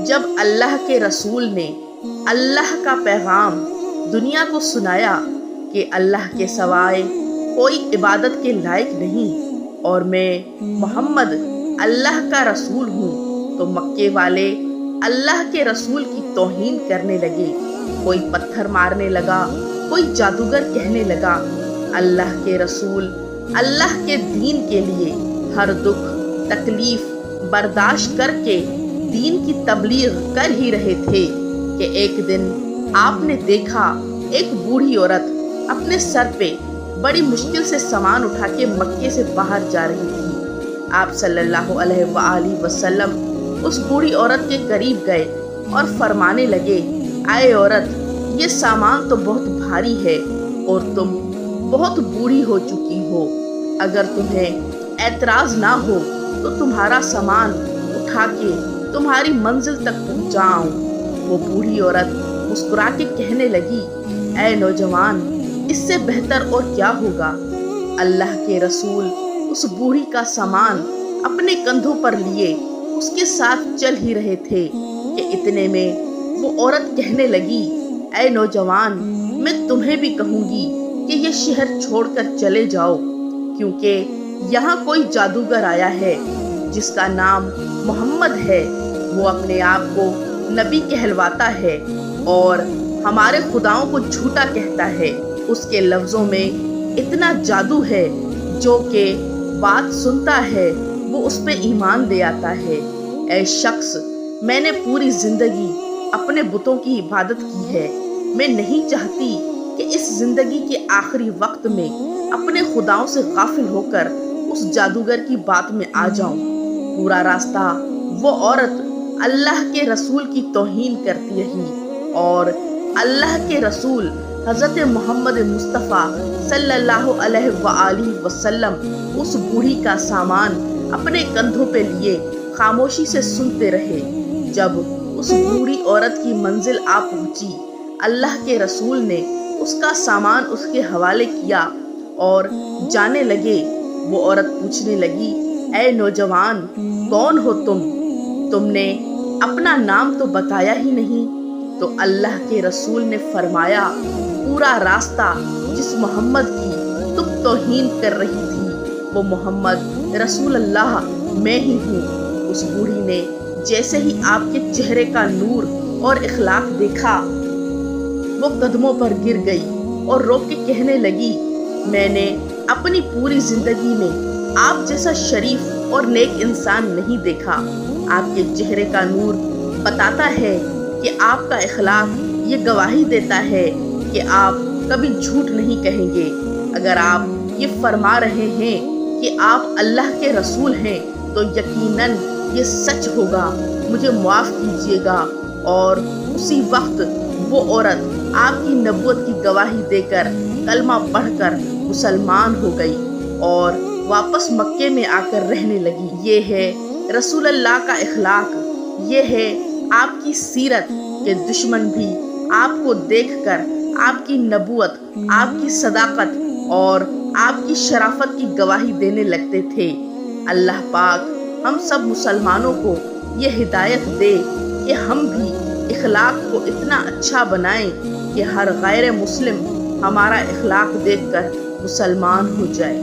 جب اللہ کے رسول نے اللہ کا پیغام دنیا کو سنایا کہ اللہ کے سوائے کوئی عبادت کے لائق نہیں اور میں محمد اللہ کا رسول ہوں، تو مکے والے اللہ کے رسول کی توہین کرنے لگے۔ کوئی پتھر مارنے لگا، کوئی جادوگر کہنے لگا اللہ کے رسول اللہ کے دین کے لیے ہر دکھ تکلیف برداشت کر کے دین کی تبلیغ کر ہی رہے تھے کہ ایک دن آپ نے دیکھا ایک بوڑھی عورت اپنے سر پہ بڑی مشکل سے سامان اٹھا کے مکے سے باہر جا رہی تھی۔ آپ صلی اللہ علیہ وآلہ وسلم اس بوڑھی عورت کے قریب گئے اور فرمانے لگے، اے عورت، یہ سامان تو بہت بھاری ہے اور تم بہت بوڑھی ہو چکی ہو، اگر تمہیں اعتراض نہ ہو تو تمہارا سامان اٹھا کے تمہاری منزل تک پہنچاؤں۔ وہ بوڑھی عورت مسکرا کے کہنے لگی، اے نوجوان، اس سے بہتر اور کیا ہوگا۔ اللہ کے رسول اس بوڑھی کا سامان اپنے کندھوں پر لیے اس کے ساتھ چل ہی رہے تھے کہ اتنے میں وہ عورت کہنے لگی، اے نوجوان، میں تمہیں بھی کہوں گی کہ یہ شہر چھوڑ کر چلے جاؤ، کیونکہ یہاں کوئی جادوگر آیا ہے جس کا نام محمد ہے۔ وہ اپنے آپ کو نبی کہلواتا ہے اور ہمارے خداؤں کو جھوٹا کہتا ہے۔ اس کے لفظوں میں اتنا جادو ہے، جو کہ بات سنتا ہے وہ اس پہ ایمان لے آتا ہے۔ اے شخص، میں نے پوری زندگی اپنے بتوں کی عبادت کی ہے، میں نہیں چاہتی کہ اس زندگی کے آخری وقت میں اپنے خداؤں سے غافل ہو کر اس جادوگر کی بات میں آ جاؤں۔ پورا راستہ وہ عورت اللہ کے رسول کی توہین کرتی رہی اور اللہ کے رسول حضرت محمد مصطفیٰ صلی اللہ علیہ وآلہ وسلم اس بوڑھی کا سامان اپنے کندھوں پہ لیے خاموشی سے سنتے رہے۔ جب اس بوڑھی عورت کی منزل آ پہنچی، اللہ کے رسول نے اس کا سامان اس کے حوالے کیا اور جانے لگے۔ وہ عورت پوچھنے لگی، اے نوجوان، کون ہو تم نے اپنا نام تو بتایا ہی نہیں۔ تو اللہ کے رسول نے فرمایا، پورا راستہ جس محمد کی تم توہین کر رہی تھی وہ محمد رسول اللہ میں ہی ہوں۔ اس بوڑھی نے جیسے ہی آپ کے چہرے کا نور اور اخلاق دیکھا، وہ قدموں پر گر گئی اور رو کے کہنے لگی، میں نے اپنی پوری زندگی میں آپ جیسا شریف اور نیک انسان نہیں دیکھا۔ آپ کے چہرے کا نور بتاتا ہے کہ آپ کا اخلاق یہ گواہی دیتا ہے کہ آپ کبھی جھوٹ نہیں کہیں گے۔ اگر آپ یہ فرما رہے ہیں کہ آپ اللہ کے رسول ہیں تو یقیناً یہ سچ ہوگا، مجھے معاف کیجیے گا۔ اور اسی وقت وہ عورت آپ کی نبوت کی گواہی دے کر کلمہ پڑھ کر مسلمان ہو گئی اور واپس مکے میں آ کر رہنے لگی۔ یہ ہے رسول اللہ کا اخلاق، یہ ہے آپ کی سیرت کہ دشمن بھی آپ کو دیکھ کر آپ کی نبوت، آپ کی صداقت اور آپ کی شرافت کی گواہی دینے لگتے تھے۔ اللہ پاک ہم سب مسلمانوں کو یہ ہدایت دے کہ ہم بھی اخلاق کو اتنا اچھا بنائیں کہ ہر غیر مسلم ہمارا اخلاق دیکھ کر مسلمان ہو جائے۔